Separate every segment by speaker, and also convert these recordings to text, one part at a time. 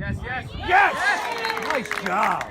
Speaker 1: Yes! Nice job.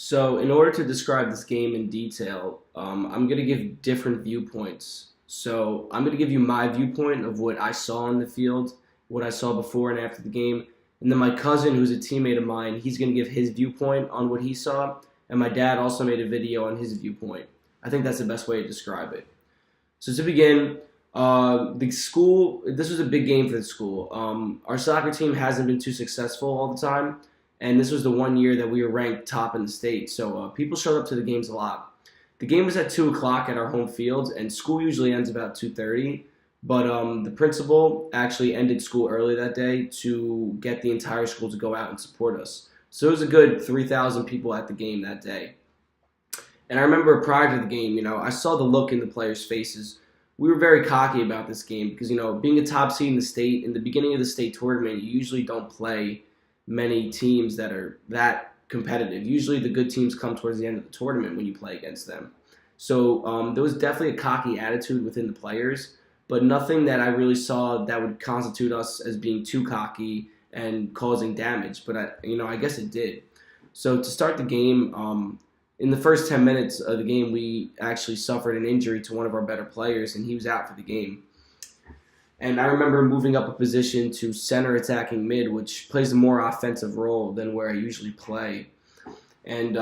Speaker 2: So, in order to describe this game in detail, I'm going to give different viewpoints. So, I'm going to give you my viewpoint of what I saw on the field, what I saw before and after the game. And then my cousin, who's a teammate of mine, he's going to give his viewpoint on what he saw. And my dad also made a video on his viewpoint. I think that's the best way to describe it. So, to begin, the school, this was a big game for the school. Our soccer team hasn't been too successful all the time, and this was the one year that we were ranked top in the state. So people showed up to the games a lot. The game was at 2 o'clock at our home field, and school usually ends about 2:30. But the principal actually ended school early that day to get the entire school to go out and support us. So it was a good 3,000 people at the game that day. And I remember prior to the game, I saw the look in the players' faces. We were very cocky about this game because, being a top seed in the state, in the beginning of the state tournament, you usually don't play many teams that are that competitive. Usually the good teams come towards the end of the tournament when you play against them. So there was definitely a cocky attitude within the players, but nothing that I really saw that would constitute us as being too cocky and causing damage. But I guess it did. So to start the game, in the first 10 minutes of the game, we actually suffered an injury to one of our better players, and he was out for the game. And I remember moving up a position to center attacking mid, which plays a more offensive role than where I usually play. And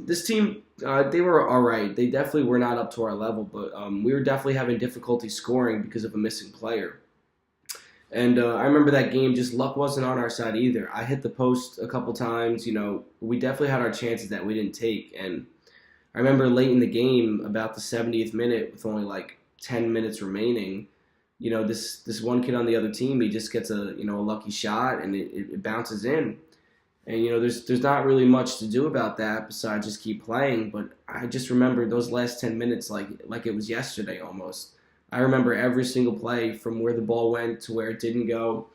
Speaker 2: this team, they were all right. They definitely were not up to our level, but we were definitely having difficulty scoring because of a missing player. And I remember that game, just luck wasn't on our side either. I hit the post a couple times. We definitely had our chances that we didn't take. And I remember late in the game, about the 70th minute, with only like 10 minutes remaining, this one kid on the other team, he just gets a lucky shot and it bounces in. And there's not really much to do about that besides just keep playing. But I just remember those last 10 minutes like it was yesterday almost. I remember every single play from where the ball went to where it didn't go.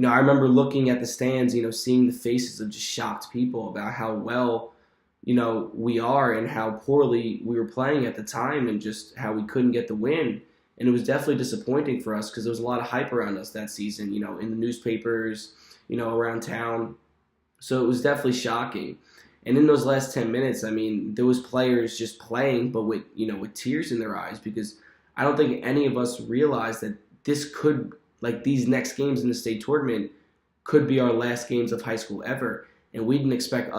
Speaker 2: I remember looking at the stands, seeing the faces of just shocked people about how well, we are and how poorly we were playing at the time and just how we couldn't get the win. And it was definitely disappointing for us because there was a lot of hype around us that season, in the newspapers, around town. So it was definitely shocking. And in those last 10 minutes, there was players just playing, but with tears in their eyes, because I don't think any of us realized that this could, these next games in the state tournament could be our last games of high school ever. And we didn't expect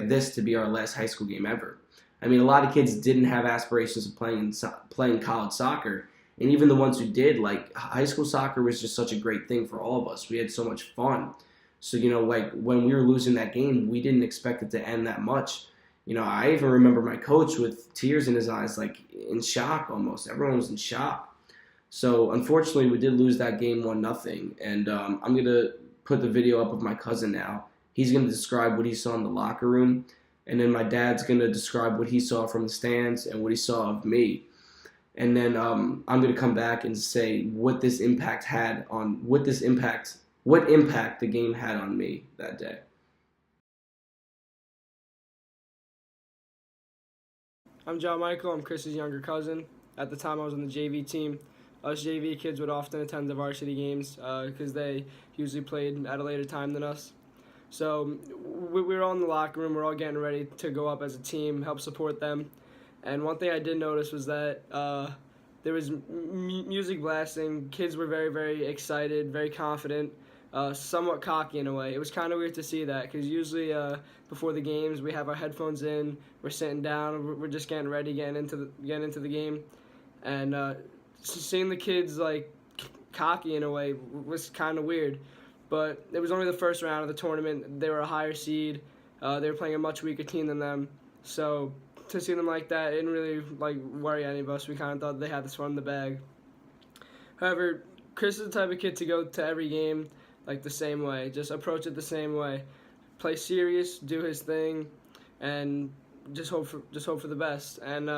Speaker 2: this to be our last high school game ever. A lot of kids didn't have aspirations of playing college soccer. And even the ones who did, high school soccer was just such a great thing for all of us. We had so much fun. So, when we were losing that game, we didn't expect it to end that much. I even remember my coach with tears in his eyes, in shock almost. Everyone was in shock. So, unfortunately, we did lose that game 1-0. And I'm going to put the video up of my cousin now. He's going to describe what he saw in the locker room. And then my dad's going to describe what he saw from the stands and what he saw of me. And then I'm going to come back and say what impact the game had on me that day.
Speaker 3: I'm John Michael. I'm Chris's younger cousin. At the time, I was on the JV team. Us JV kids would often attend the varsity games because they usually played at a later time than us. So we were all in the locker room. We're all getting ready to go up as a team, help support them. And one thing I did notice was that there was music blasting. Kids were very, very excited, very confident, somewhat cocky in a way. It was kind of weird to see that because usually before the games we have our headphones in, we're sitting down, we're just getting ready, getting into the game, and seeing the kids cocky in a way was kind of weird. But it was only the first round of the tournament. They were a higher seed. They were playing a much weaker team than them. So to see them like that, it didn't really worry any of us. We kind of thought they had this one in the bag. However, Chris is the type of kid to go to every game the same way, just approach it the same way, play serious, do his thing, and just hope for the best. And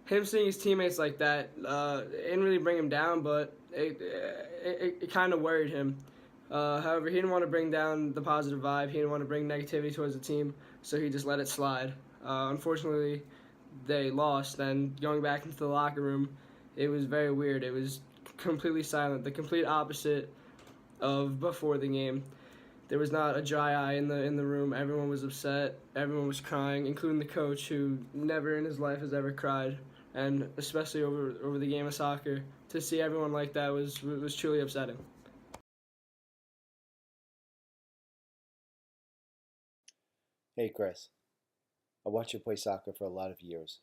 Speaker 3: him seeing his teammates like that, it didn't really bring him down, but it kind of worried him. However, he didn't want to bring down the positive vibe. He didn't want to bring negativity towards the team, so he just let it slide. Unfortunately, they lost, and going back into the locker room, it was very weird. It was completely silent, the complete opposite of before the game. There was not a dry eye in the room. Everyone was upset. Everyone was crying, including the coach, who never in his life has ever cried, and especially over the game of soccer. To see everyone like that was truly upsetting.
Speaker 4: Hey Chris, I watched you play soccer for a lot of years,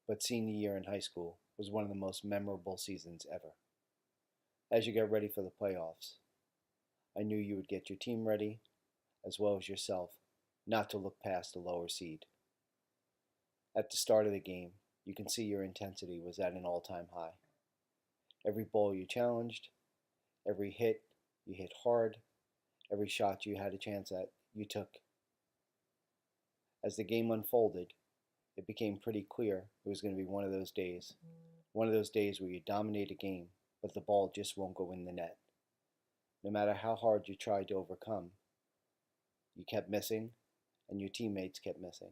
Speaker 4: but senior year in high school was one of the most memorable seasons ever. As you got ready for the playoffs, I knew you would get your team ready, as well as yourself, not to look past the lower seed. At the start of the game, you can see your intensity was at an all-time high. Every ball you challenged, every hit you hit hard, every shot you had a chance at, you took. As the game unfolded, it became pretty clear it was going to be one of those days where you dominate a game, but the ball just won't go in the net. No matter how hard you tried to overcome, you kept missing, and your teammates kept missing.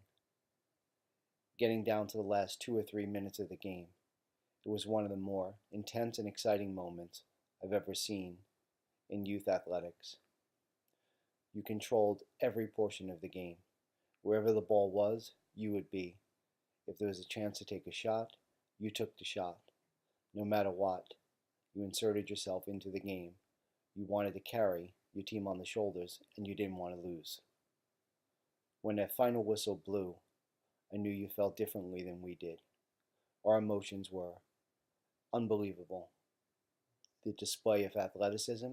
Speaker 4: Getting down to the last 2 or 3 minutes of the game, it was one of the more intense and exciting moments I've ever seen in youth athletics. You controlled every portion of the game. Wherever the ball was, you would be. If there was a chance to take a shot, you took the shot. No matter what, you inserted yourself into the game. You wanted to carry your team on the shoulders, and you didn't want to lose. When that final whistle blew, I knew you felt differently than we did. Our emotions were unbelievable. The display of athleticism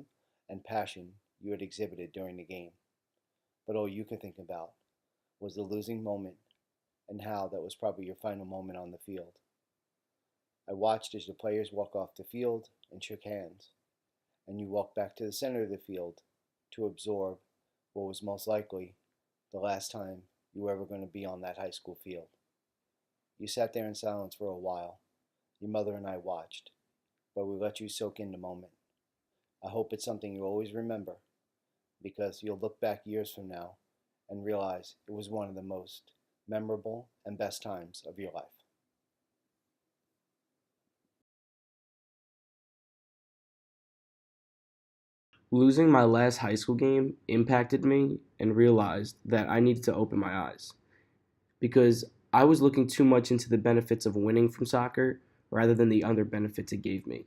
Speaker 4: and passion you had exhibited during the game. But all you could think about was the losing moment and how that was probably your final moment on the field. I watched as the players walked off the field and shook hands, and you walked back to the center of the field to absorb what was most likely the last time you were ever going to be on that high school field. You sat there in silence for a while. Your mother and I watched, but we let you soak in the moment. I hope it's something you always remember, because you'll look back years from now and realize it was one of the most memorable and best times of your life.
Speaker 2: Losing my last high school game impacted me and realized that I needed to open my eyes because I was looking too much into the benefits of winning from soccer rather than the other benefits it gave me.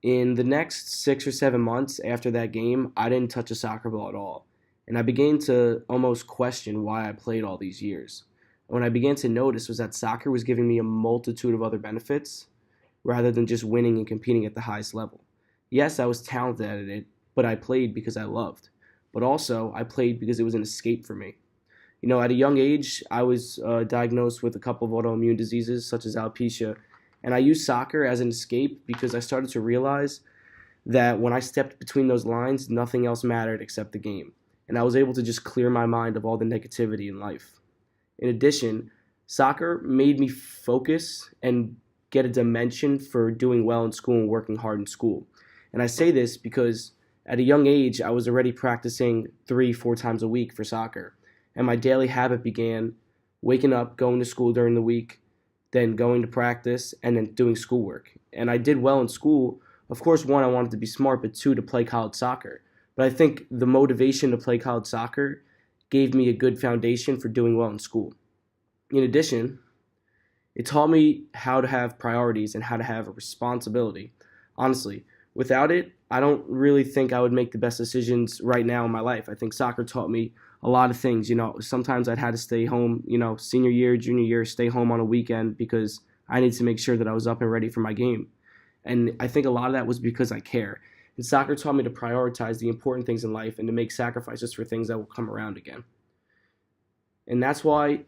Speaker 2: In the next 6 or 7 months after that game, I didn't touch a soccer ball at all, and I began to almost question why I played all these years. And what I began to notice was that soccer was giving me a multitude of other benefits rather than just winning and competing at the highest level. Yes, I was talented at it, but I played because I loved. But also, I played because it was an escape for me. You know, at a young age, I was diagnosed with a couple of autoimmune diseases such as alopecia, and I used soccer as an escape because I started to realize that when I stepped between those lines, nothing else mattered except the game. And I was able to just clear my mind of all the negativity in life. In addition, soccer made me focus and get a dimension for doing well in school and working hard in school. And I say this because at a young age, I was already practicing 3-4 times a week for soccer. And my daily habit began waking up, going to school during the week, then going to practice, and then doing schoolwork. And I did well in school. Of course, one, I wanted to be smart, but two, to play college soccer. But I think the motivation to play college soccer gave me a good foundation for doing well in school. In addition, it taught me how to have priorities and how to have a responsibility. Honestly, without it, I don't really think I would make the best decisions right now in my life. I think soccer taught me a lot of things. You know, sometimes I'd had to stay home, senior year, junior year, stay home on a weekend because I needed to make sure that I was up and ready for my game. And I think a lot of that was because I care. And soccer taught me to prioritize the important things in life and to make sacrifices for things that will come around again. And that's why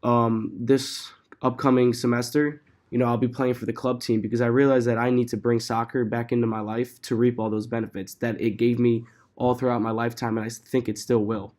Speaker 2: this upcoming semester, I'll be playing for the club team because I realized that I need to bring soccer back into my life to reap all those benefits that it gave me all throughout my lifetime, and I think it still will.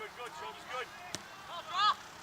Speaker 1: Good, good, shoulders good.